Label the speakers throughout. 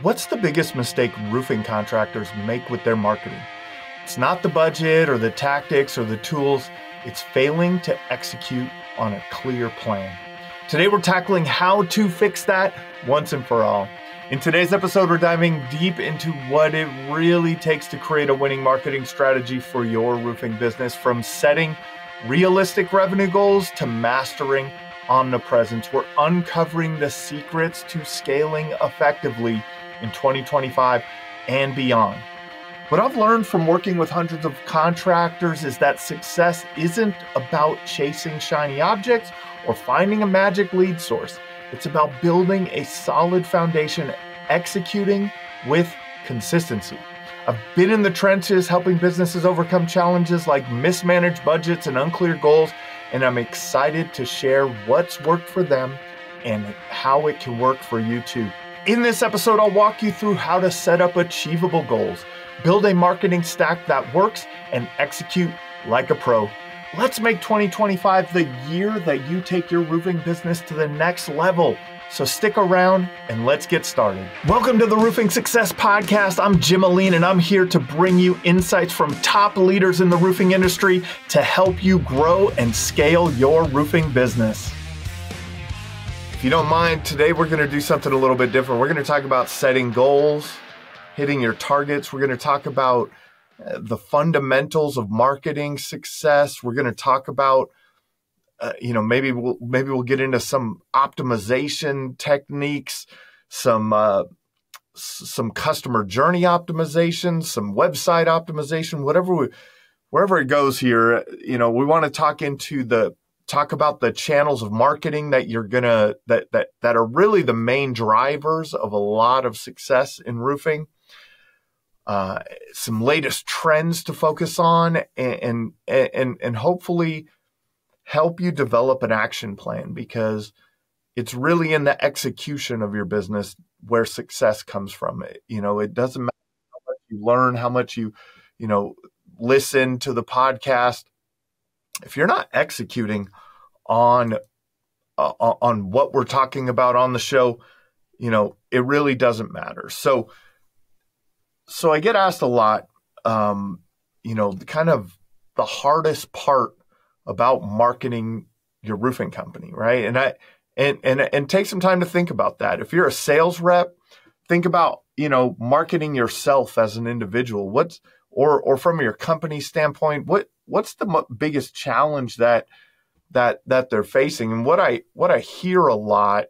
Speaker 1: What's the biggest mistake roofing contractors make with their marketing? It's not the budget or the tactics or the tools. It's failing to execute on a clear plan. Today, we're tackling how to fix that once and for all. In today's episode, we're diving deep into what it really takes to create a winning marketing strategy for your roofing business, from setting realistic revenue goals to mastering omnipresence. We're uncovering the secrets to scaling effectively in 2025 and beyond. What I've learned from working with hundreds of contractors is that success isn't about chasing shiny objects or finding a magic lead source. It's about building a solid foundation, executing with consistency. I've been in the trenches helping businesses overcome challenges like mismanaged budgets and unclear goals, and I'm excited to share what's worked for them and how it can work for you too. In this episode, I'll walk you through how to set up achievable goals, build a marketing stack that works, and execute like a pro. Let's make 2025 the year that you take your roofing business to the next level. So stick around and let's get started. Welcome to the Roofing Success Podcast. I'm Jim Ahlin, and I'm here to bring you insights from top leaders in the roofing industry to help you grow and scale your roofing business. If you don't mind, today we're going to do something a little bit different. We're going to talk about setting goals, hitting your targets. We're going to talk about the fundamentals of marketing success. We're going to talk about, maybe we'll get into some optimization techniques, some customer journey optimization, some website optimization, wherever it goes here. We want to talk about the channels of marketing that that are really the main drivers of a lot of success in roofing. Some latest trends to focus on, and hopefully help you develop an action plan, because it's really in the execution of your business where success comes from. It doesn't matter how much you learn, how much you listen to the podcast. If you're not executing on what we're talking about on the show, it really doesn't matter. So I get asked a lot, kind of the hardest part about marketing your roofing company, right? And take some time to think about that. If you're a sales rep, think about, marketing yourself as an individual. Or from your company standpoint, what's the biggest challenge that they're facing? And what I hear a lot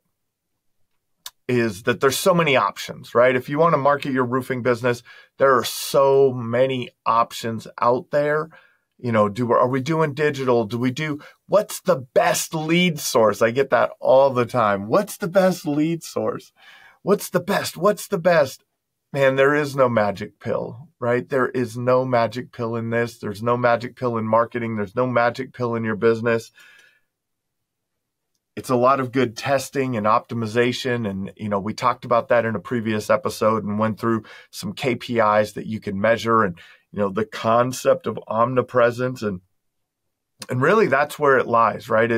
Speaker 1: is that there's so many options, right? If you want to market your roofing business, there are so many options out there. Are we doing digital? What's the best lead source? I get that all the time. What's the best lead source? What's the best? Man, there is no magic pill, right? There is no magic pill in this. There's no magic pill in marketing. There's no magic pill in your business. It's a lot of good testing and optimization. And, we talked about that in a previous episode and went through some KPIs that you can measure, and, the concept of omnipresence. And really that's where it lies, right?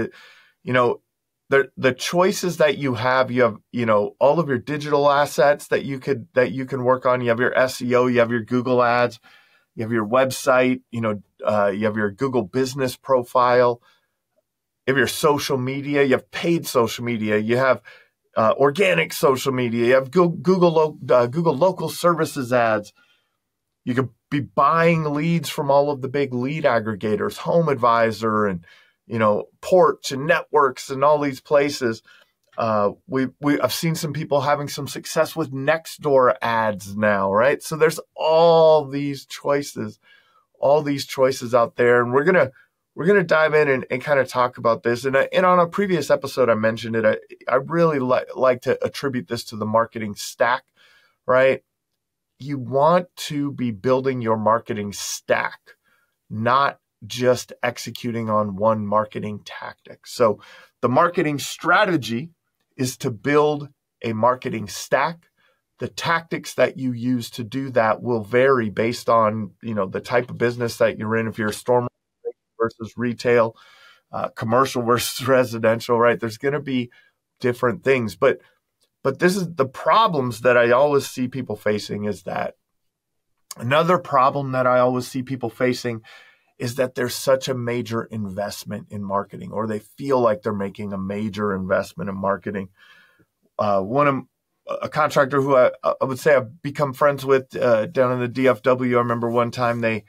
Speaker 1: The choices that you have all of your digital assets that you can work on. You have your SEO, you have your Google ads, you have your website, you have your Google business profile, you have your social media, you have paid social media, you have organic social media, you have Google local services ads. You could be buying leads from all of the big lead aggregators, Home Advisor, and Porch and Networks and all these places. I've seen some people having some success with Nextdoor ads now, right? So there's all these choices out there, and we're gonna dive in and kind of talk about this. And on a previous episode, I mentioned it. I really like to attribute this to the marketing stack, right? You want to be building your marketing stack, not just executing on one marketing tactic. So the marketing strategy is to build a marketing stack. The tactics that you use to do that will vary based on, the type of business that you're in. If you're a storm versus retail, commercial versus residential, right? There's going to be different things, but But this is the problems that I always see people facing is that another problem that I always see people facing is that there's such a major investment in marketing, or they feel like they're making a major investment in marketing. A contractor who I would say I've become friends with down in the DFW. I remember one time I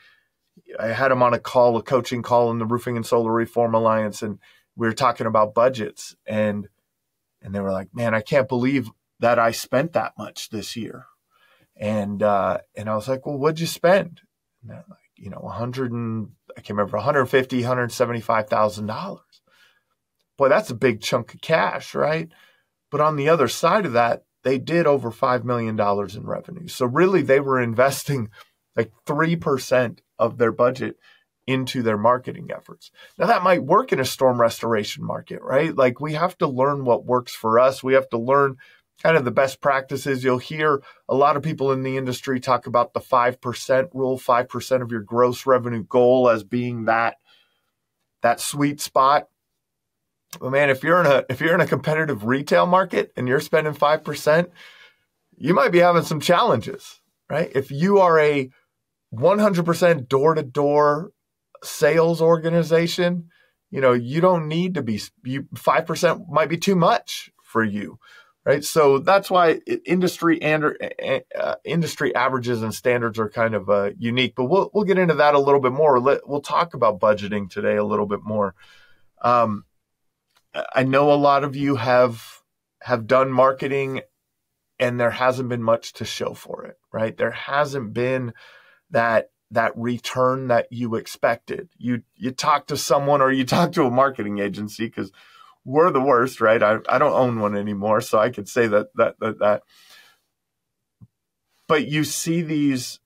Speaker 1: had him on a coaching call in the Roofing and Solar Reform Alliance, and we were talking about budgets, and they were like, "Man, I can't believe that I spent that much this year." And I was like, "Well, what'd you spend?" And they're like, I can't remember, $150,000, $175,000. Boy, that's a big chunk of cash, right? But on the other side of that, they did over $5 million in revenue. So really, they were investing like 3% of their budget into their marketing efforts. Now, that might work in a storm restoration market, right? Like, we have to learn what works for us. We have to learn kind of the best practices. You'll hear a lot of people in the industry talk about the 5% rule, 5% of your gross revenue goal as being that sweet spot. Well, man, if you're in a competitive retail market and you're spending 5%, you might be having some challenges, right? If you are a 100% door-to-door sales organization, you don't need to be, 5% might be too much for you, right? So that's why industry averages and standards are kind of unique, but we'll get into that a little bit more. We'll talk about budgeting today a little bit more. I know a lot of you have done marketing and there hasn't been much to show for it, right? There hasn't been that return that you expected. You talk to someone or you talk to a marketing agency, because we're the worst, right? I don't own one anymore, so I could say that. But you see these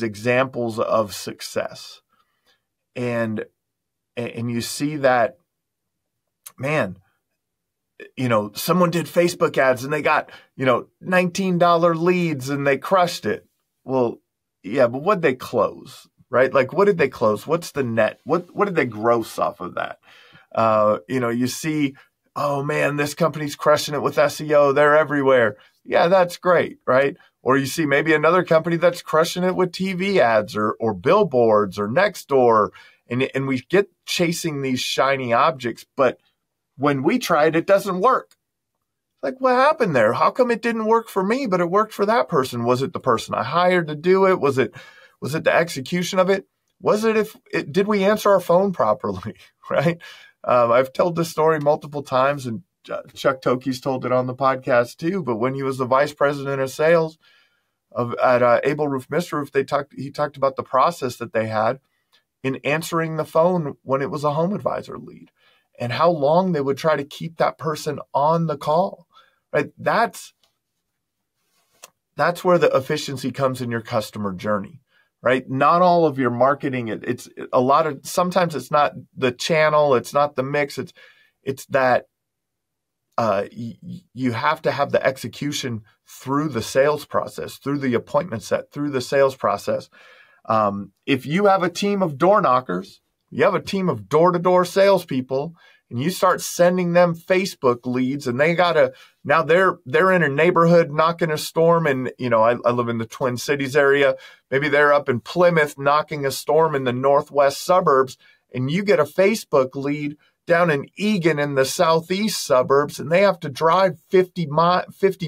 Speaker 1: examples of success, and you see that, man, someone did Facebook ads and they got, $19 leads and they crushed it. Well, yeah, but what'd they close, right? Like, what did they close? What's the net? What did they gross off of that? You see, oh man, this company's crushing it with SEO. They're everywhere. Yeah, that's great, right? Or you see maybe another company that's crushing it with TV ads or billboards or Nextdoor. And we get chasing these shiny objects, but when we try it, it doesn't work. Like, what happened there? How come it didn't work for me, but it worked for that person? Was it the person I hired to do it? Was it the execution of it? Did we answer our phone properly? Right? I've told this story multiple times, and Chuck Tokey's told it on the podcast too. But when he was the vice president of sales at Able Roof Mr. Roof, he talked about the process that they had in answering the phone when it was a home advisor lead, and how long they would try to keep that person on the call, right? That's where the efficiency comes in your customer journey, right? Not all of your marketing, sometimes it's not the channel, it's not the mix, it's that you have to have the execution through the sales process, through the appointment set, through the sales process. If you have a team of door knockers, you have a team of door-to-door salespeople, and you start sending them Facebook leads, and now they're in a neighborhood knocking a storm, and I live in the Twin Cities area. Maybe they're up in Plymouth knocking a storm in the northwest suburbs, and you get a Facebook lead down in Eagan in the southeast suburbs, and they have to drive 50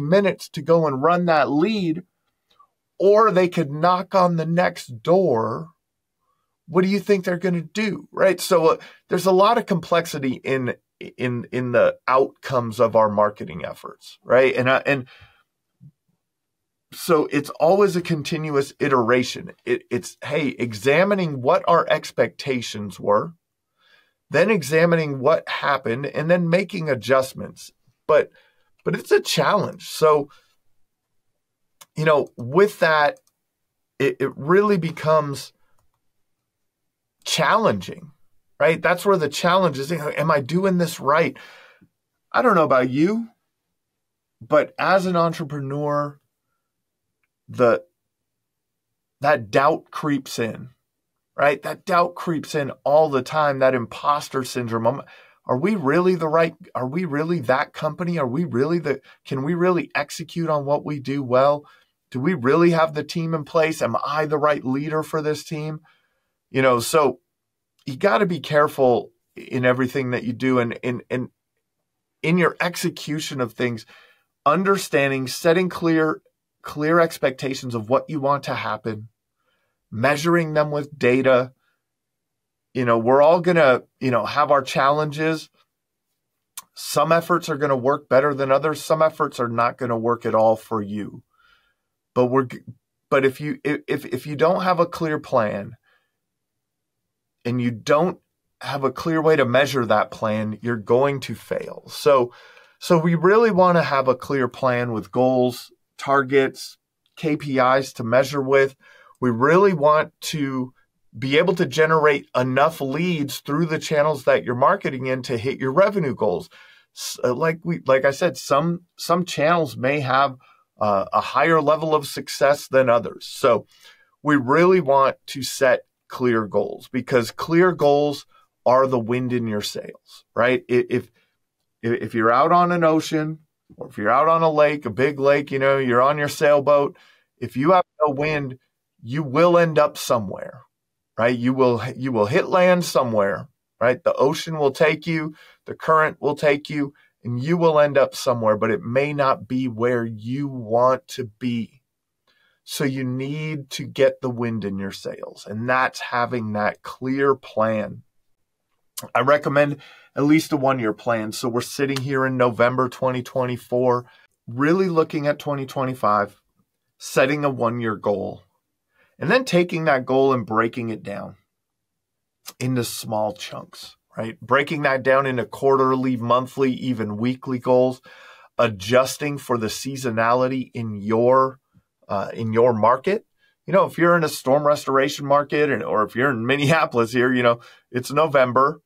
Speaker 1: minutes to go and run that lead. Or they could knock on the next door. What do you think they're going to do, right? So there's a lot of complexity in the outcomes of our marketing efforts, right? And so it's always a continuous iteration. It's examining what our expectations were, then examining what happened, and then making adjustments. But it's a challenge. So with that, it really becomes challenging, right? That's where the challenge is. Am I doing this right? I don't know about you, but as an entrepreneur, that doubt creeps in, right? That doubt creeps in all the time, that imposter syndrome. Are we really that company? Can we really execute on what we do well? Do we really have the team in place? Am I the right leader for this team? So you got to be careful in everything that you do, and in your execution of things, understanding, setting clear expectations of what you want to happen, measuring them with data. We're all going to, have our challenges. Some efforts are going to work better than others. Some efforts are not going to work at all for you. But if you don't have a clear plan and you don't have a clear way to measure that plan, you're going to fail. So we really want to have a clear plan with goals, targets, KPIs to measure with. We really want to be able to generate enough leads through the channels that you're marketing in to hit your revenue goals. Like I said, some channels may have a higher level of success than others. So we really want to set clear goals, because clear goals are the wind in your sails, right? If you're out on an ocean, or if you're out on a lake, a big lake, you're on your sailboat, if you have no wind, you will end up somewhere, right? You will hit land somewhere, right? The ocean will take you, the current will take you, and you will end up somewhere, but it may not be where you want to be. So you need to get the wind in your sails, and that's having that clear plan. I recommend at least a 1-year plan. So we're sitting here in November 2024, really looking at 2025, setting a 1-year goal, and then taking that goal and breaking it down into small chunks, right? Breaking that down into quarterly, monthly, even weekly goals, adjusting for the seasonality in your market. If you're in a storm restoration market, or if you're in Minneapolis here, it's November.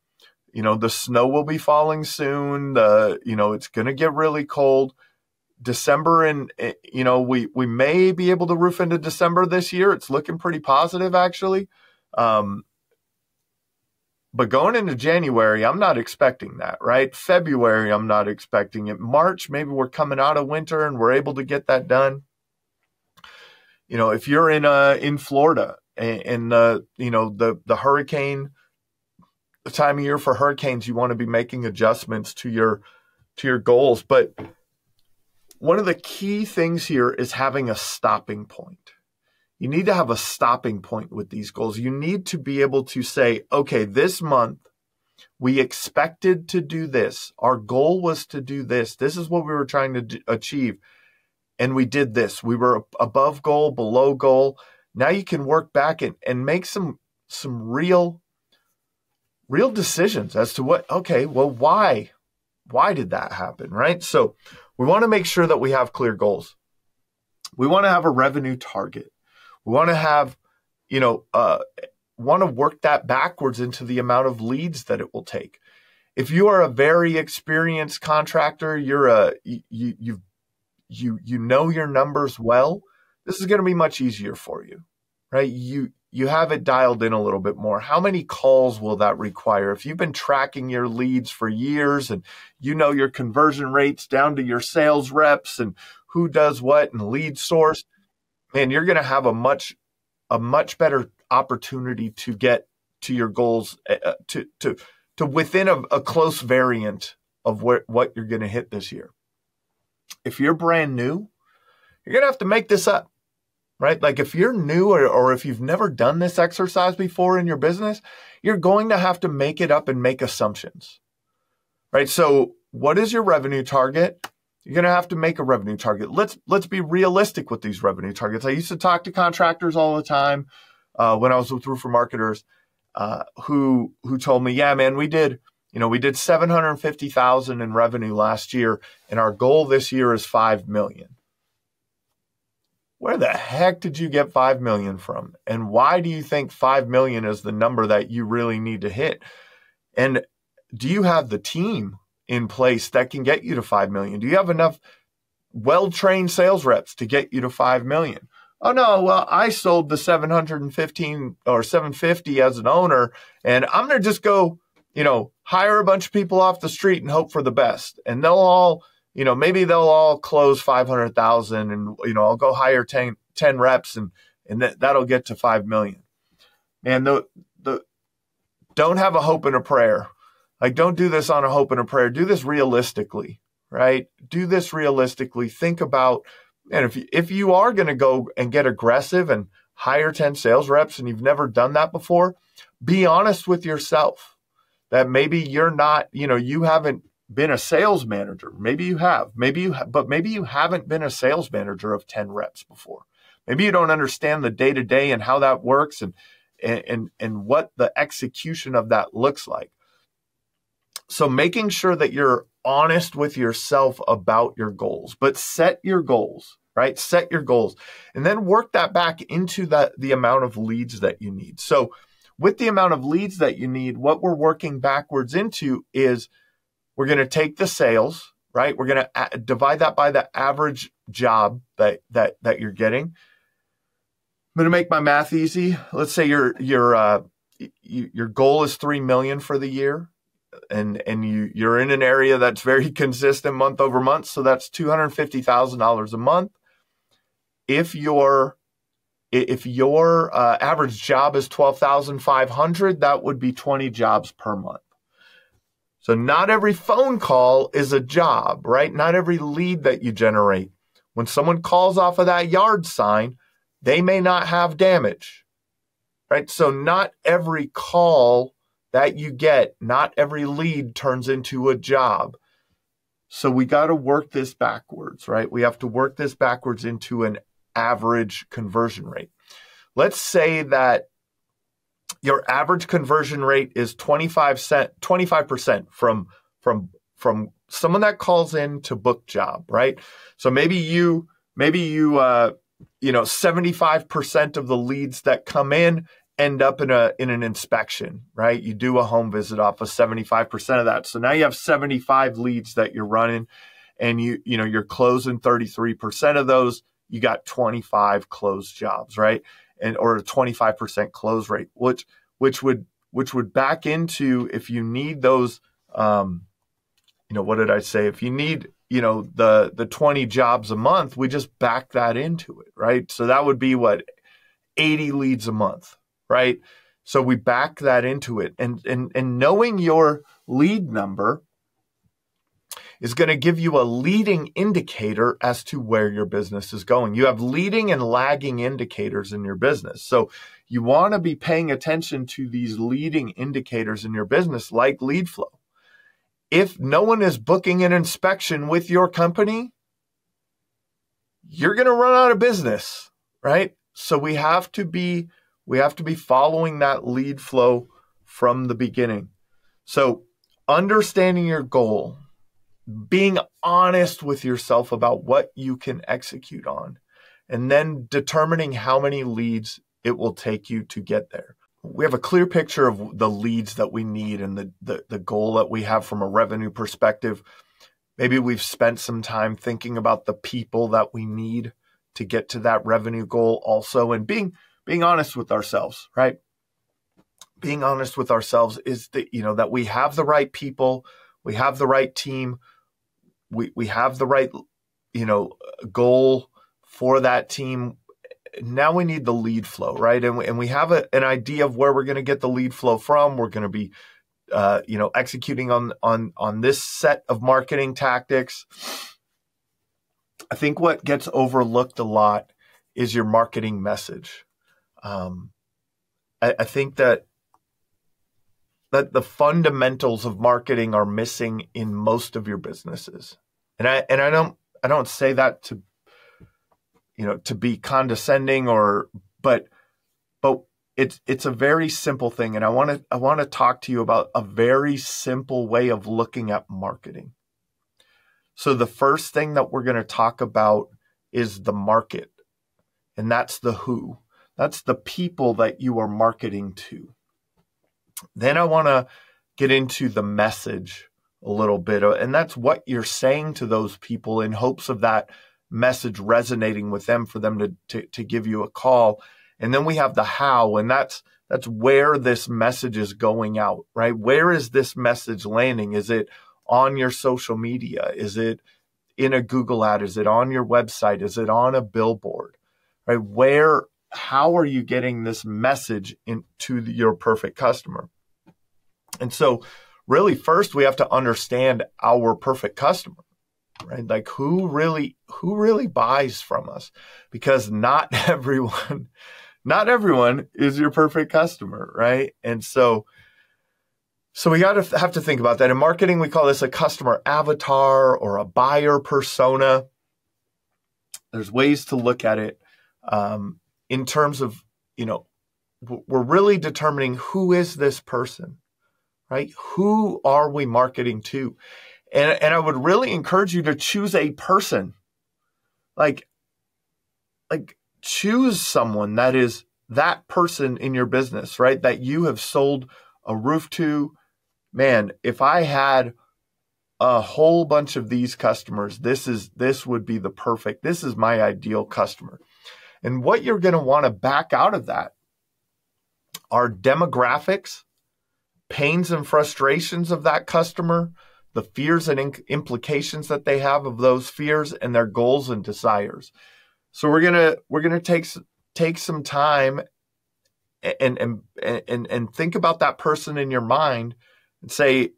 Speaker 1: The snow will be falling soon. It's going to get really cold. December, and we may be able to roof into December this year. It's looking pretty positive, actually. But going into January, I'm not expecting that, right? February, I'm not expecting it. March, maybe we're coming out of winter and we're able to get that done. If you're in Florida and the hurricane, the time of year for hurricanes, you want to be making adjustments to your goals. But one of the key things here is having a stopping point. You need to have a stopping point with these goals. You need to be able to say, okay, this month we expected to do this. Our goal was to do this. This is what we were trying to achieve. And we did this. We were above goal, below goal. Now you can work back and make some real decisions as to why did that happen, right? So we want to make sure that we have clear goals. We want to have a revenue target. We want to have, want to work that backwards into the amount of leads that it will take. If you are a very experienced contractor, you know your numbers well, this is going to be much easier for you, right? You have it dialed in a little bit more. How many calls will that require? If you've been tracking your leads for years and you know your conversion rates down to your sales reps and who does what and lead source, man, you're going to have a much better opportunity to get to your goals, to within a close variant of what you're going to hit this year. If you're brand new, you're going to have to make this up, right? Like if you're new or if you've never done this exercise before in your business, you're going to have to make it up and make assumptions, right? So what is your revenue target? You're going to have to make a revenue target. Let's be realistic with these revenue targets. I used to talk to contractors all the time when I was with Roofer Marketers who told me, yeah, man, we did 750,000 in revenue last year, and our goal this year is 5 million. Where the heck did you get 5 million from? And why do you think 5 million is the number that you really need to hit? And do you have the team in place that can get you to 5 million? Do you have enough well-trained sales reps to get you to 5 million? Oh no, well, I sold the 715 or 750 as an owner, and I'm going to just go, hire a bunch of people off the street and hope for the best. And they'll all, maybe they'll all close 500,000 and, I'll go hire 10 reps and that'll get to 5 million. And don't have a hope and a prayer. Like, don't do this on a hope and a prayer. Do this realistically, right? Do this realistically. Think about, and if you are going to go and get aggressive and hire 10 sales reps and you've never done that before, be honest with yourself that maybe you're not, you haven't been a sales manager. Maybe you have, but maybe you haven't been a sales manager of 10 reps before. Maybe you don't understand the day-to-day and how that works and what the execution of that looks like. So making sure that you're honest with yourself about your goals, but set your goals, right? Set your goals and then work that back into the amount of leads that you need. So with the amount of leads that you need, what we're working backwards into is we're going to take the sales, right? We're going to divide that by the average job that you're getting. I'm going to make my math easy. Let's say your goal is 3 million for the year. And you're in an area that's very consistent month over month. So that's $250,000 a month. If your average job is 12,500, that would be 20 jobs per month. So not every phone call is a job, right? Not every lead that you generate. When someone calls off of that yard sign, they may not have damage, right? So not every call that you get, not every lead turns into a job. So we got to work this backwards, right? We have to work this backwards into an average conversion rate. Let's say that your average conversion rate is 25% from someone that calls in to book job, right? So maybe 75% of the leads that come in end up in an inspection, right? You do a home visit off of 75% of that. So now you have 75 leads that you're running and you're closing 33% of those. You got 25 closed jobs, right? Or a 25% close rate, which would back into, if you need those, what did I say? If you need, the 20 jobs a month, we just back that into it, right? So that would be 80 leads a month. Right. So we back that into it and knowing your lead number is going to give you a leading indicator as to where your business is going. You have leading and lagging indicators in your business. So you want to be paying attention to these leading indicators in your business, like lead flow. If no one is booking an inspection with your company, you're going to run out of business, right? So we have to be following that lead flow from the beginning. So understanding your goal, being honest with yourself about what you can execute on, and then determining how many leads it will take you to get there. We have a clear picture of the leads that we need and the goal that we have from a revenue perspective. Maybe we've spent some time thinking about the people that we need to get to that revenue goal also, and being honest with ourselves, right? Being honest with ourselves is that we have the right people, we have the right team, we have the right, goal for that team. Now we need the lead flow, right? And we have an idea of where we're going to get the lead flow from. We're going to be, executing on this set of marketing tactics. I think what gets overlooked a lot is your marketing message. I think that the fundamentals of marketing are missing in most of your businesses, and I don't say that to be condescending but it's a very simple thing, and I want to talk to you about a very simple way of looking at marketing. So the first thing that we're going to talk about is the market, and that's the who. That's the people that you are marketing to. Then I want to get into the message a little bit, and that's what you're saying to those people in hopes of that message resonating with them for them to give you a call. And then we have the how, and that's That's where this message is going out, right? Where is this message landing? Is it on your social media? Is it in a Google ad? Is it on your website? Is it on a billboard, right? How are you getting this message into your perfect customer? And so really first we have to understand our perfect customer, right? Like who really buys from us, because not everyone is your perfect customer, right? And so we have to think about that. In marketing, we call this a customer avatar or a buyer persona. There's ways to look at it in terms of, we're really determining who is this person, right? Who are we marketing to? And I would really encourage you to choose a person, like choose someone that is that person in your business, right? That you have sold a roof to. Man, if I had a whole bunch of these customers, this would be this is my ideal customer. And what you're going to want to back out of that are demographics, pains and frustrations of that customer, the fears and implications that they have of those fears, and their goals and desires. So we're gonna take some time and think about that person in your mind and say,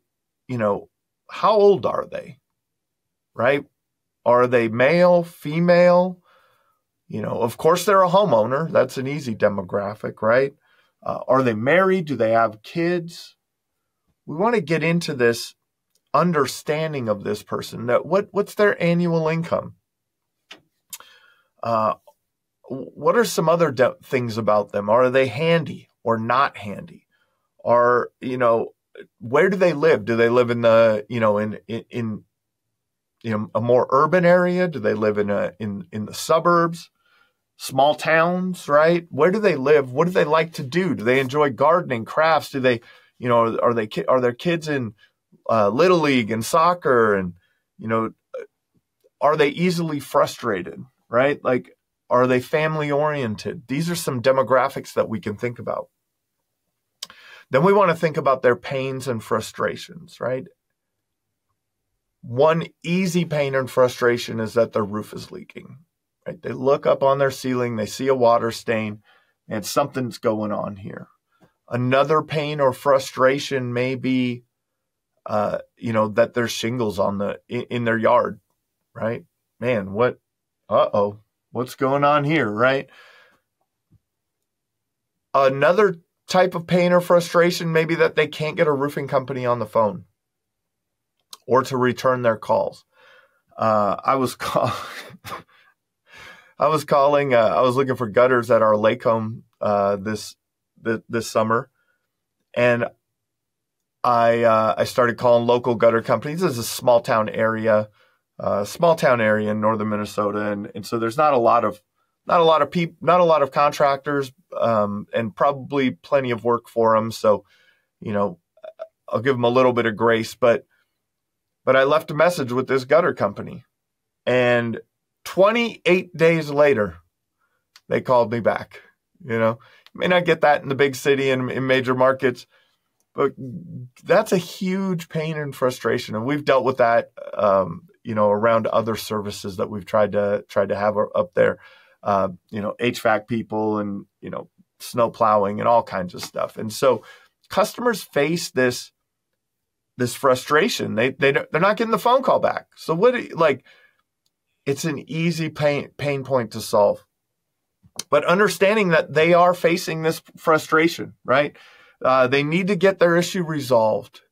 Speaker 1: how old are they? Right? Are they male, female? Of course they're a homeowner. That's an easy demographic, right? Are they married? Do they have kids? We want to get into this understanding of this person. That what's their annual income? What are some other things about them? Are they handy or not handy? Where do they live? Do they live in the, in a more urban area? Do they live in the suburbs, small towns, right? Where do they live? What do they like to do? Do they enjoy gardening, crafts? Do they, are their kids in Little League and soccer? And, are they easily frustrated, right? Like, are they family oriented? These are some demographics that we can think about. Then we want to think about their pains and frustrations, right? One easy pain and frustration is that their roof is leaking, right? They look up on their ceiling, they see a water stain, and something's going on here. Another pain or frustration may be, that there's shingles in their yard, right? Man, what's going on here, right? Another type of pain or frustration may be that they can't get a roofing company on the phone or to return their calls. I was looking for gutters at our lake home this summer, and I started calling local gutter companies. This is a small town area in northern Minnesota, and so there's not a lot of contractors, and probably plenty of work for them. So, I'll give them a little bit of grace, but I left a message with this gutter company, and 28 days later, they called me back. You may not get that in the big city and in major markets, but that's a huge pain and frustration. And we've dealt with that, around other services that we've tried to have up there, HVAC people and, snow plowing and all kinds of stuff. And so customers face this frustration. They're not getting the phone call back. So it's an easy pain point to solve, but understanding that they are facing this frustration, right? They need to get their issue resolved.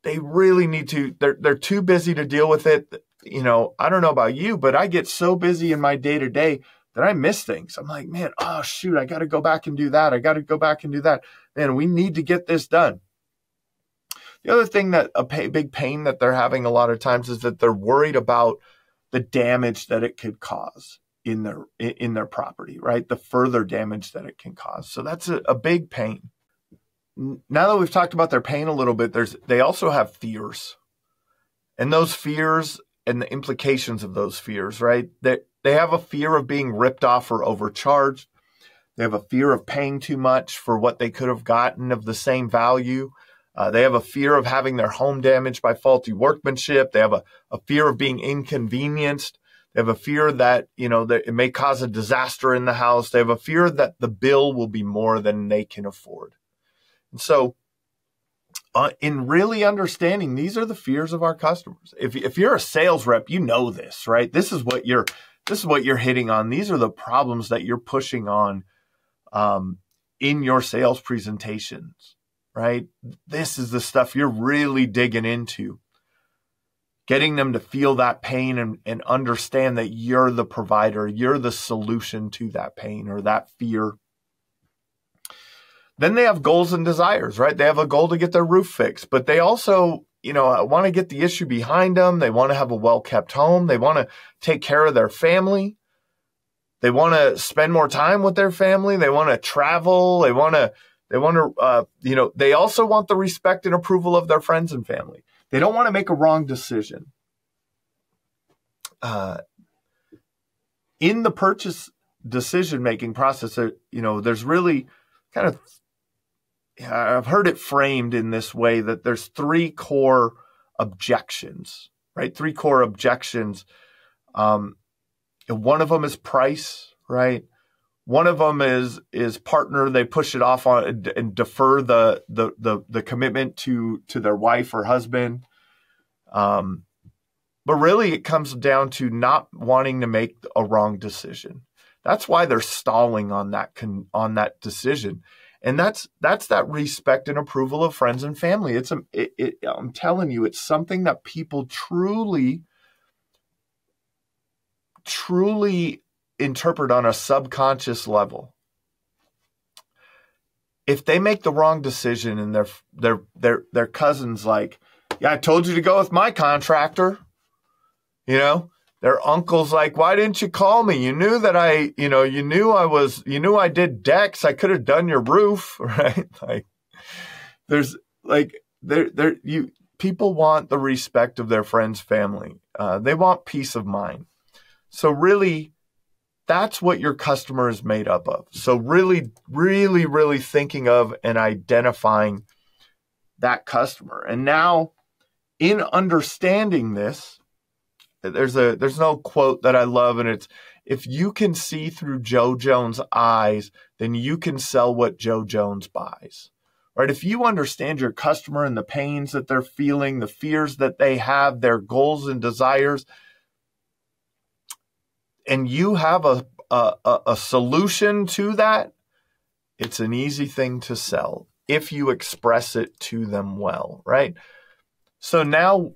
Speaker 1: They really need to. They're too busy to deal with it. I don't know about you, but I get so busy in my day to day that I miss things. I'm like, man, oh shoot, I got to go back and do that. I got to go back and do that. Man, we need to get this done. The other thing that big pain that they're having a lot of times is that they're worried about the damage that it could cause in their property, right? The further damage that it can cause. So that's a big pain. Now that we've talked about their pain a little bit, they also have fears. And those fears and the implications of those fears, right? They have a fear of being ripped off or overcharged. They have a fear of paying too much for what they could have gotten of the same value. They have a fear of having their home damaged by faulty workmanship. They have a fear of being inconvenienced. They have a fear that, that it may cause a disaster in the house. They have a fear that the bill will be more than they can afford. And so in really understanding, these are the fears of our customers. If you're a sales rep, you know this, right? This is what you're hitting on. These are the problems that you're pushing on in your sales presentations, right? This is the stuff you're really digging into, getting them to feel that pain and understand that you're the provider, you're the solution to that pain or that fear. Then they have goals and desires, right? They have a goal to get their roof fixed, but they also, want to get the issue behind them. They want to have a well-kept home. They want to take care of their family. They want to spend more time with their family. They want to travel. They also want the respect and approval of their friends and family. They don't want to make a wrong decision. In the purchase decision-making process, there's really kind of, I've heard it framed in this way that there's three core objections, right? Three core objections. One of them is price, right? One of them is partner. They push it off on and defer the commitment to their wife or husband. But really, it comes down to not wanting to make a wrong decision. That's why they're stalling on that decision, and that's that respect and approval of friends and family. I'm telling you, it's something that people truly interpret on a subconscious level. If they make the wrong decision and their cousin's like, yeah, I told you to go with my contractor, their uncle's like, why didn't you call me? You knew that you knew I did decks. I could have done your roof, right? People want the respect of their friends, family. They want peace of mind. So really, that's what your customer is made up of. So really, really, really thinking of and identifying that customer. And now in understanding this, there's no quote that I love, and it's, if you can see through Joe Jones' eyes, then you can sell what Joe Jones buys. Right? If you understand your customer and the pains that they're feeling, the fears that they have, their goals and desires, and you have a solution to that, it's an easy thing to sell if you express it to them well, right? So now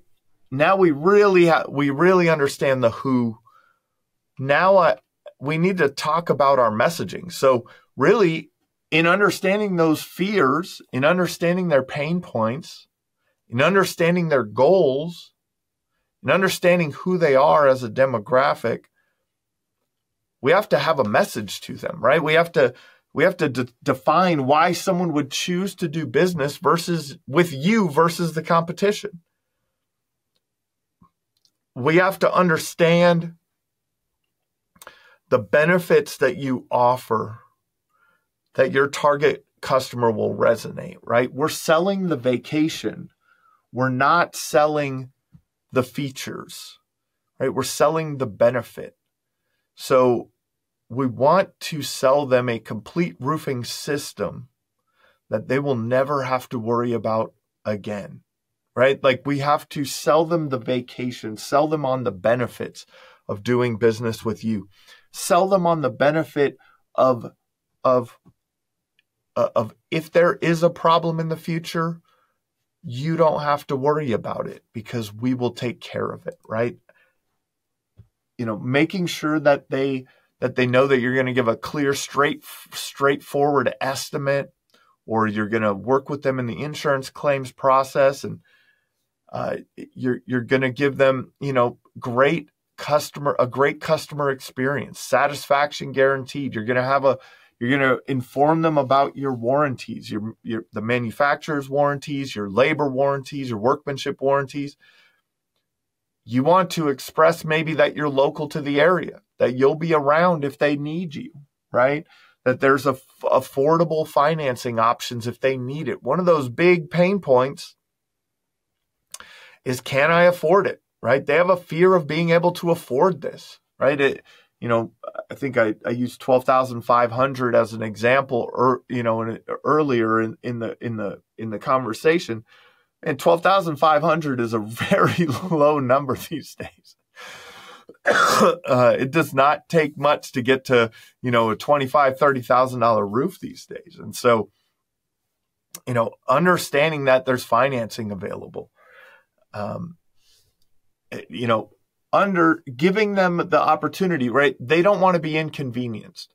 Speaker 1: we really understand the who. Now we need to talk about our messaging. So really, in understanding those fears, in understanding their pain points, in understanding their goals, in understanding who they are as a demographic, we have to have a message to them, right? We have to define why someone would choose to do business with you versus the competition. We have to understand the benefits that you offer that your target customer will resonate, right? We're selling the vacation. We're not selling the features, right? We're selling the benefit. So we want to sell them a complete roofing system that they will never have to worry about again, right? Like, we have to sell them the vacation, sell them on the benefits of doing business with you, sell them on the benefit of if there is a problem in the future, you don't have to worry about it because we will take care of it, right? Making sure that they know that you're going to give a clear, straightforward estimate, or you're going to work with them in the insurance claims process, and you're going to give them, a great customer experience, satisfaction guaranteed. You're going to inform them about your warranties, the manufacturer's warranties, your labor warranties, your workmanship warranties. You want to express maybe that you're local to the area, that you'll be around if they need you, right? that there's affordable financing options if they need it. One of those big pain points is, can I afford it, right? They have a fear of being able to afford this, right? I think I used 12,500 as an example, earlier in the conversation, and 12,500 is a very low number these days. It does not take much to get to, a $25,000, $30,000 roof these days. And so, understanding that there's financing available, under giving them the opportunity, right? They don't want to be inconvenienced.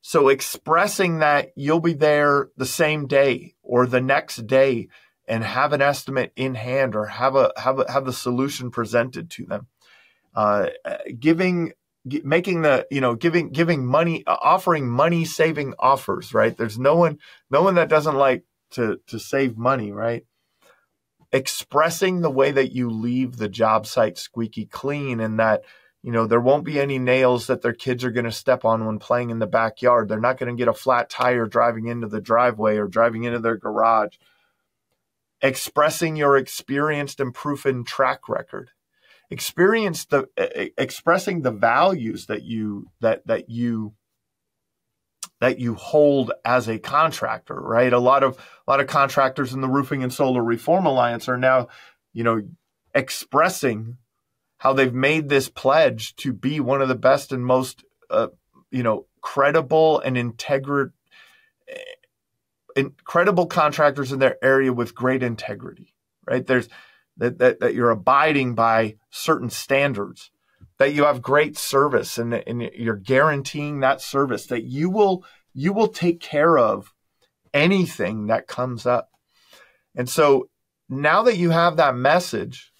Speaker 1: So expressing that you'll be there the same day or the next day and have an estimate in hand or have the solution presented to them. Giving money, offering money saving offers, right? There's no one that doesn't like to save money, right? Expressing the way that you leave the job site squeaky clean, and that, there won't be any nails that their kids are going to step on when playing in the backyard. They're not going to get a flat tire driving into the driveway or driving into their garage. Expressing your experienced and proven track record. Expressing the values that you hold as a contractor, right? A lot of contractors in the Roofing and Solar Reform Alliance are now, expressing how they've made this pledge to be one of the best and most, credible and incredible contractors in their area with great integrity, right? There's that you're abiding by certain standards, that you have great service, and you're guaranteeing that service, that you will take care of anything that comes up. And so now that you have that message,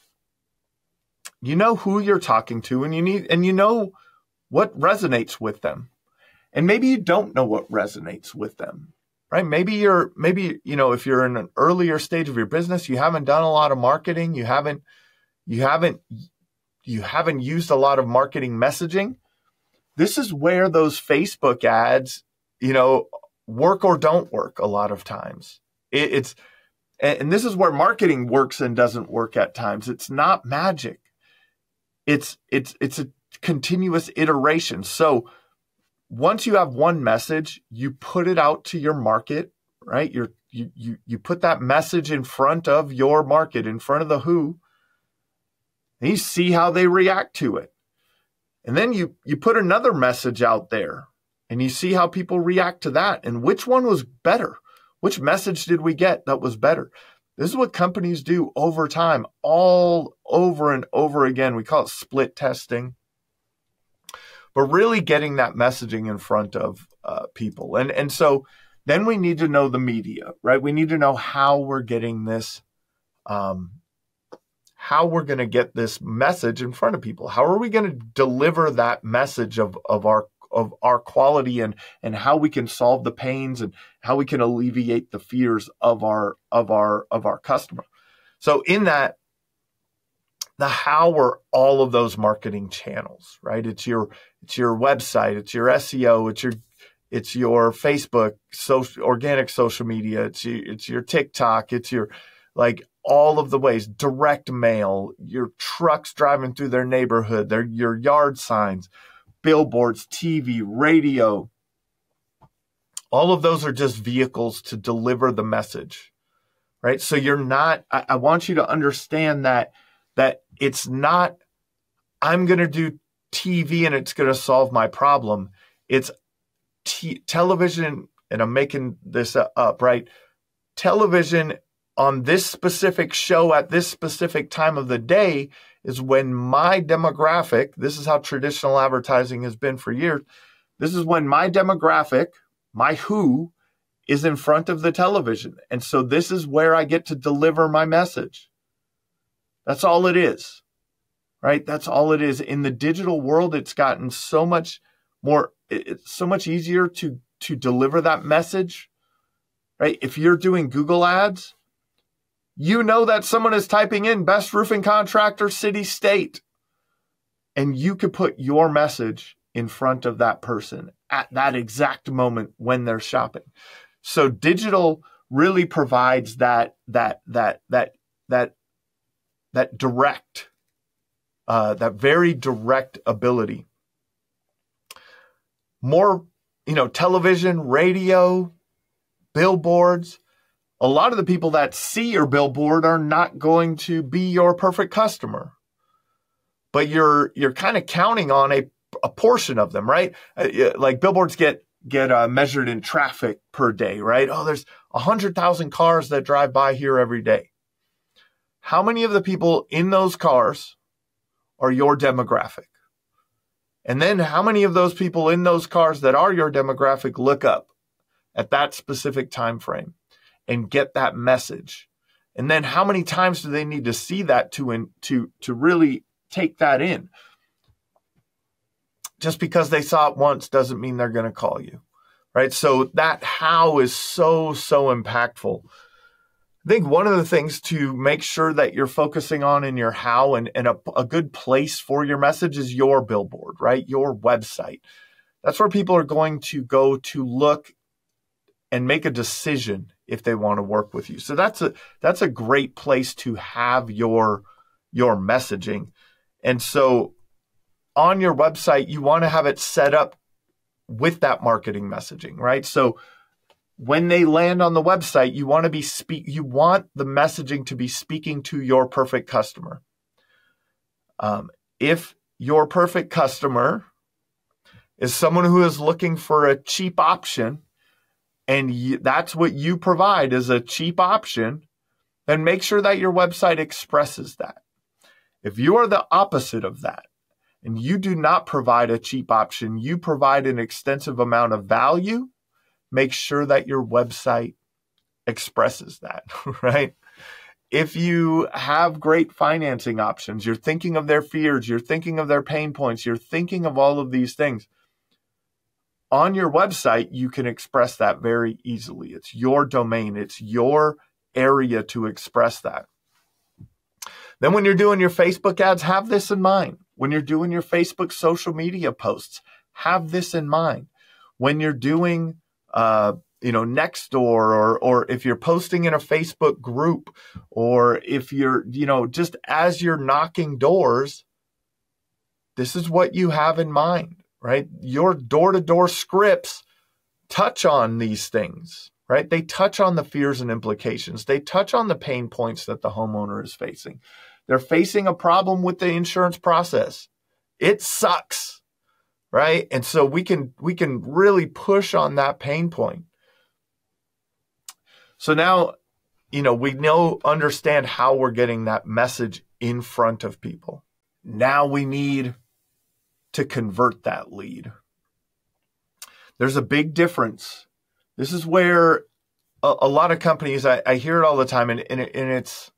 Speaker 1: you know who you're talking to, and you know what resonates with them. And maybe you don't know what resonates with them, right? Maybe if you're in an earlier stage of your business, you haven't done a lot of marketing, you haven't used a lot of marketing messaging. This is where those Facebook ads, work or don't work a lot of times. And this is where marketing works and doesn't work at times. It's not magic. It's a continuous iteration. So once you have one message, you put it out to your market, right? You put that message in front of your market, in front of the who, and you see how they react to it. And then you put another message out there and you see how people react to that. And which one was better? Which message did we get that was better? This is what companies do over time, all over and over again. We call it split testing. But really getting that messaging in front of people. And so then we need to know the media, right? We need to know how we're getting this, how we're going to get this message in front of people. How are we going to deliver that message of our quality, and how we can solve the pains and how we can alleviate the fears of our customer. So in that, the how are all of those marketing channels, right? It's your website, it's your SEO, it's your Facebook, organic social media, it's your TikTok, it's your, all of the ways, direct mail, your trucks driving through their neighborhood, your yard signs, billboards, TV, radio. All of those are just vehicles to deliver the message, right? So I want you to understand that it's not, I'm going to do TV and it's going to solve my problem. It's television, and I'm making this up, right? Television on this specific show at this specific time of the day is when my demographic, this is how traditional advertising has been for years, this is when my demographic, my who, is in front of the television. And so this is where I get to deliver my message. That's all it is, right? That's all it is. In the digital world, it's gotten so much more, it's so much easier to deliver that message, right? If you're doing Google ads, you know that someone is typing in best roofing contractor, city, state, and you could put your message in front of that person at that exact moment when they're shopping. So digital really provides that direct, that very direct ability. More, television, radio, billboards. A lot of the people that see your billboard are not going to be your perfect customer, but you're kind of counting on a portion of them, right? Like billboards get measured in traffic per day, right? Oh, there's 100,000 cars that drive by here every day. How many of the people in those cars are your demographic? And then how many of those people in those cars that are your demographic look up at that specific time frame and get that message? And then how many times do they need to see that to really take that in? Just because they saw it once doesn't mean they're going to call you, right? So that how is so impactful. I think one of the things to make sure that you're focusing on in your how and a good place for your message is your billboard, right? Your website. That's where people are going to go to look and make a decision if they want to work with you. So that's a great place to have your messaging. And so on your website, you want to have it set up with that marketing messaging, right? So when they land on the website, you want the messaging to be speaking to your perfect customer. If your perfect customer is someone who is looking for a cheap option, and that's what you provide is a cheap option, then make sure that your website expresses that. If you are the opposite of that, and you do not provide a cheap option, you provide an extensive amount of value, make sure that your website expresses that, right? If you have great financing options, you're thinking of their fears, you're thinking of their pain points, you're thinking of all of these things. On your website, you can express that very easily. It's your domain. It's your area to express that. Then when you're doing your Facebook ads, have this in mind. When you're doing your Facebook social media posts, have this in mind. When you're doing, Nextdoor, or if you're posting in a Facebook group, or if you're, just as you're knocking doors, this is what you have in mind, right? Your door-to-door scripts touch on these things, right? They touch on the fears and implications. They touch on the pain points that the homeowner is facing. They're facing a problem with the insurance process. It sucks, right? And so we can really push on that pain point. So now, we understand how we're getting that message in front of people. Now we need to convert that lead. There's a big difference. This is where a lot of companies, I hear it all the time, and it's,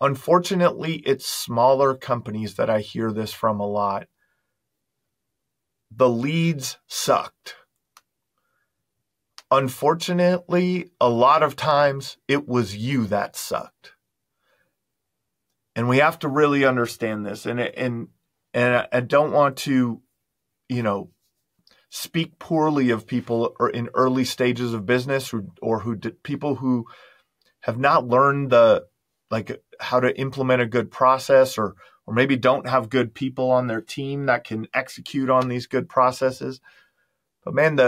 Speaker 1: unfortunately, it's smaller companies that I hear this from a lot. The leads sucked. Unfortunately, a lot of times it was you that sucked. And we have to really understand this. And I don't want to, speak poorly of people or in early stages of business people who have not learned how to implement a good process, or maybe don't have good people on their team that can execute on these good processes. But man,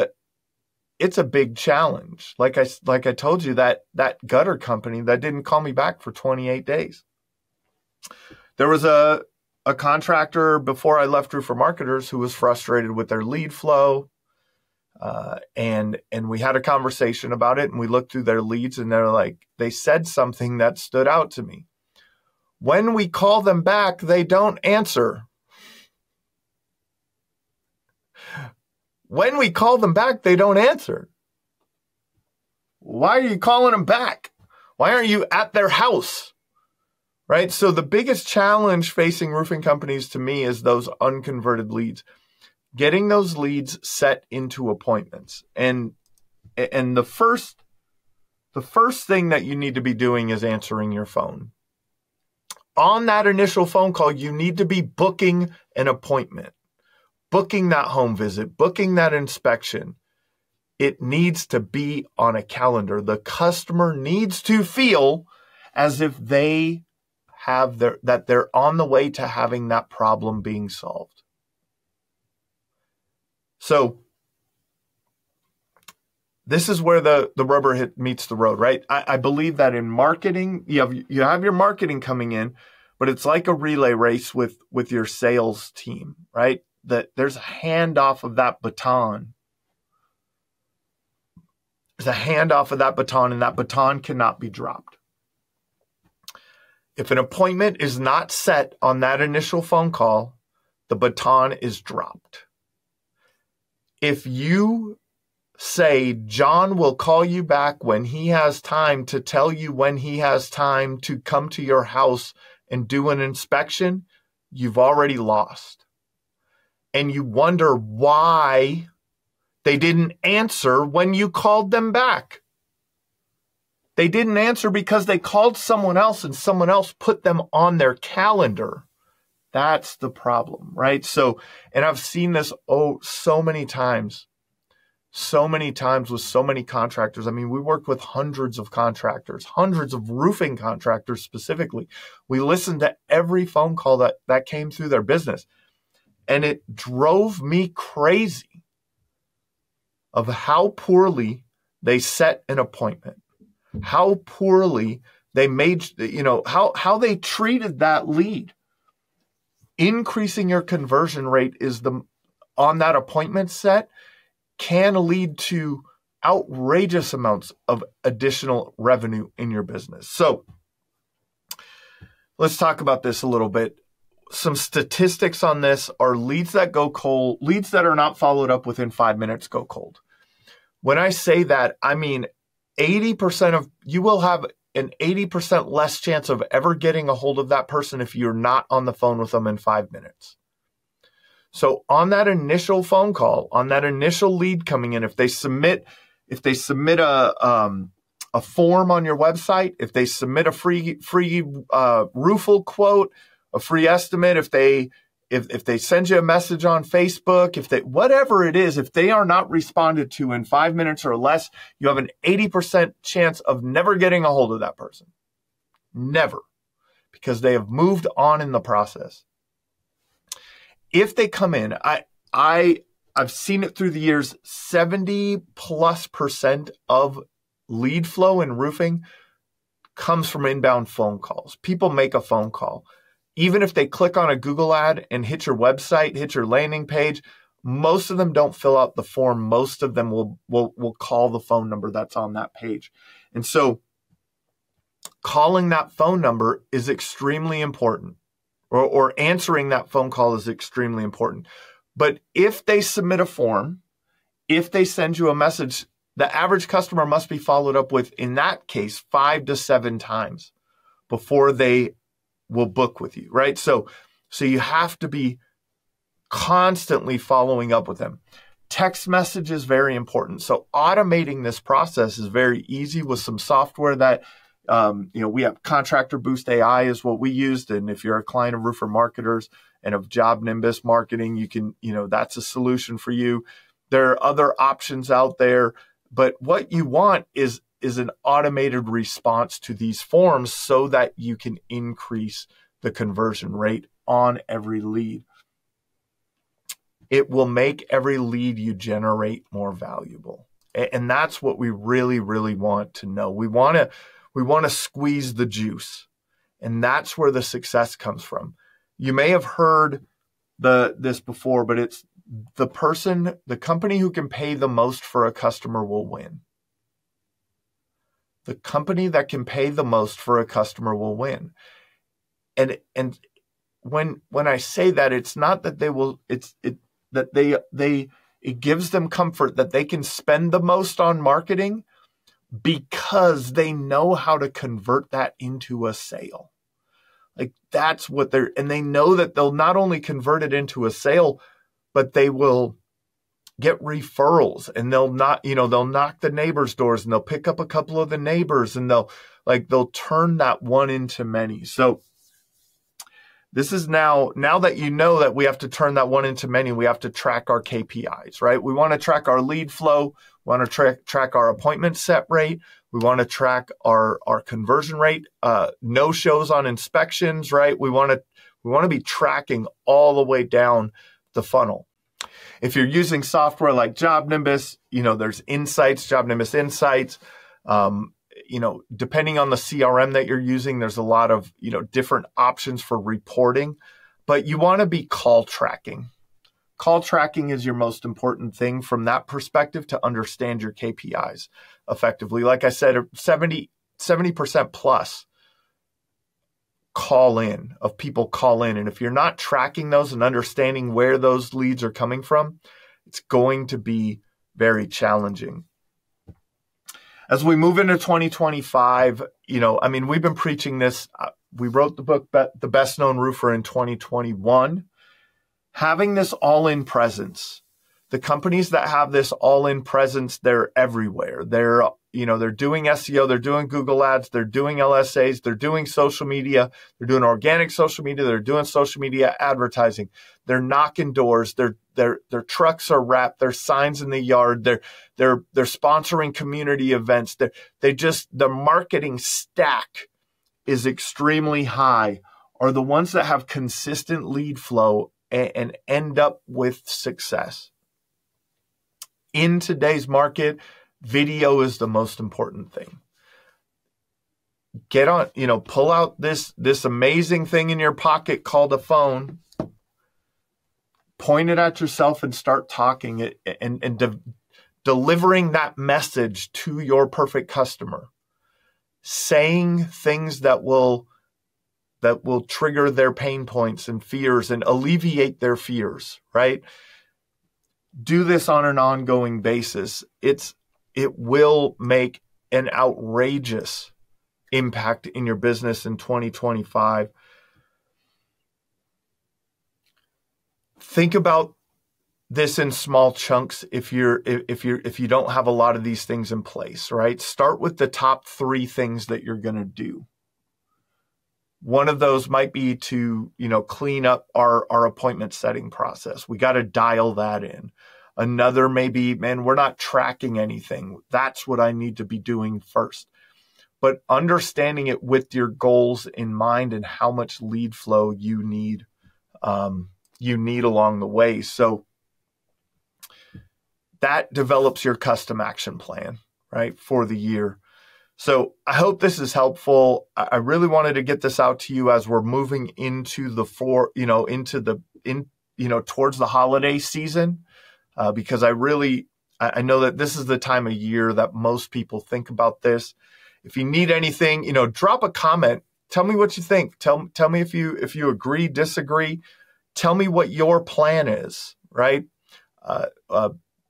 Speaker 1: it's a big challenge. Like I told you, that gutter company that didn't call me back for 28 days. There was a contractor before I left Roofer Marketers who was frustrated with their lead flow. And we had a conversation about it, and we looked through their leads, and they said something that stood out to me. When we call them back, they don't answer. When we call them back, they don't answer. Why are you calling them back? Why aren't you at their house? Right? So the biggest challenge facing roofing companies to me is those unconverted leads. Getting those leads set into appointments. And the first thing that you need to be doing is answering your phone. On that initial phone call, you need to be booking an appointment. booking that home visit, booking that inspection, it needs to be on a calendar. The customer needs to feel as if they have that they're on the way to having that problem being solved. So this is where the rubber meets the road, right? I believe that in marketing, you have your marketing coming in, but it's like a relay race with your sales team, right? That there's a handoff of that baton. There's a handoff of that baton, and that baton cannot be dropped. If an appointment is not set on that initial phone call, the baton is dropped. If you say, John will call you back when he has time to tell you when he has time to come to your house and do an inspection, you've already lost. And you wonder why they didn't answer when you called them back. They didn't answer because they called someone else and someone else put them on their calendar. That's the problem, right? So, and I've seen this so many times with so many contractors. I mean, we work with hundreds of contractors, hundreds of roofing contractors specifically. We listened to every phone call that came through their business. And it drove me crazy of how poorly they set an appointment, how poorly they made, how they treated that lead. Increasing your conversion rate on that appointment set can lead to outrageous amounts of additional revenue in your business. So let's talk about this a little bit. Some statistics on this are leads that go cold, leads that are not followed up within 5 minutes go cold. When I say that, I mean 80% you will have an 80% less chance of ever getting a hold of that person if you're not on the phone with them in 5 minutes. So on that initial phone call, on that initial lead coming in, if they submit a form on your website, if they submit a free roofle quote, a free estimate, if they send you a message on Facebook, whatever it is, if they are not responded to in 5 minutes or less, you have an 80% chance of never getting a hold of that person. Never. Because they have moved on in the process. If they come in, I've seen it through the years, 70+% of lead flow in roofing comes from inbound phone calls. People make a phone call. Even if they click on a Google ad and hit your website, hit your landing page, most of them don't fill out the form. Most of them will call the phone number that's on that page. And so calling that phone number is extremely important, or answering that phone call is extremely important. But if they submit a form, if they send you a message, the average customer must be followed up with, in that case, 5 to 7 times before they will book with you, right? So you have to be constantly following up with them. Text message is very important. So automating this process is very easy with some software that, we have Contractor Boost AI is what we used. And if you're a client of Roofer Marketers and of Job Nimbus Marketing, you can, that's a solution for you. There are other options out there, but what you want is an automated response to these forms so that you can increase the conversion rate on every lead. It will make every lead you generate more valuable. And that's what we really, really want to know. We want to squeeze the juice. And that's where the success comes from. You may have heard this before, but it's the company who can pay the most for a customer will win. The company that can pay the most for a customer will win. And when I say that, it's not that they will, it gives them comfort that they can spend the most on marketing because they know how to convert that into a sale. Like that's what and they know that they'll not only convert it into a sale, but they will get referrals, and they'll knock the neighbors' doors, and they'll pick up a couple of the neighbors, and they'll turn that one into many. So This is now that you know that we have to turn that one into many, we have to track our KPIs, right? We want to track our lead flow. We want to track our appointment set rate. We want to track our conversion rate, no shows on inspections, right? We want to be tracking all the way down the funnel. If you're using software like JobNimbus, there's insights, JobNimbus Insights. Depending on the CRM that you're using, there's a lot of, different options for reporting, but you want to be call tracking. Call tracking is your most important thing from that perspective to understand your KPIs effectively. Like I said, 70% plus people call in. And if you're not tracking those and understanding where those leads are coming from, it's going to be very challenging. As we move into 2025, we've been preaching this. We wrote the book, The Best Known Roofer, in 2021. Having this all-in presence, the companies that have this all-in presence, they're everywhere. They're doing SEO, they're doing Google Ads, they're doing LSAs, they're doing social media, they're doing organic social media, they're doing social media advertising. They're knocking doors. Their trucks are wrapped. There's signs in the yard. They're sponsoring community events. The marketing stack is extremely high. Are the ones that have consistent lead flow and end up with success. In today's market, video is the most important thing. Get on, pull out this amazing thing in your pocket called a phone, point it at yourself and start talking and delivering that message to your perfect customer, saying things that will trigger their pain points and fears and alleviate their fears, right? Do this on an ongoing basis. It will make an outrageous impact in your business in 2025. Think about this in small chunks if you don't have a lot of these things in place, right? Start with the top 3 things that you're going to do. One of those might be to, clean up our appointment setting process. We got to dial that in. Another may be, we're not tracking anything. That's what I need to be doing first. But understanding it with your goals in mind and how much lead flow you need along the way. So that develops your custom action plan, right, for the year. So I hope this is helpful. I really wanted to get this out to you as we're moving into towards the holiday season, because I know that this is the time of year that most people think about this. If you need anything, drop a comment. Tell me what you think. Tell me if you agree, disagree. Tell me what your plan is, right?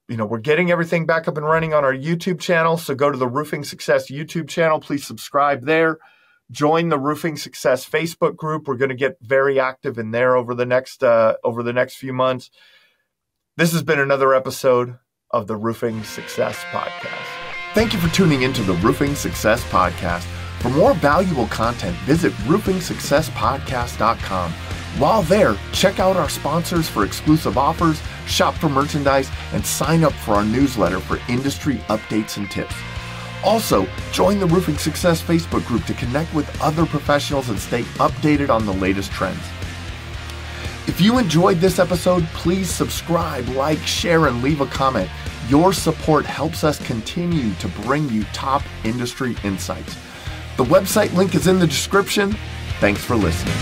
Speaker 1: We're getting everything back up and running on our YouTube channel. So go to the Roofing Success YouTube channel. Please subscribe there. Join the Roofing Success Facebook group. We're going to get very active in there over the next few months. This has been another episode of the Roofing Success Podcast. Thank you for tuning into the Roofing Success Podcast. For more valuable content, visit roofingsuccesspodcast.com. While there, check out our sponsors for exclusive offers, shop for merchandise, and sign up for our newsletter for industry updates and tips. Also, join the Roofing Success Facebook group to connect with other professionals and stay updated on the latest trends. If you enjoyed this episode, please subscribe, like, share, and leave a comment. Your support helps us continue to bring you top industry insights. The website link is in the description. Thanks for listening.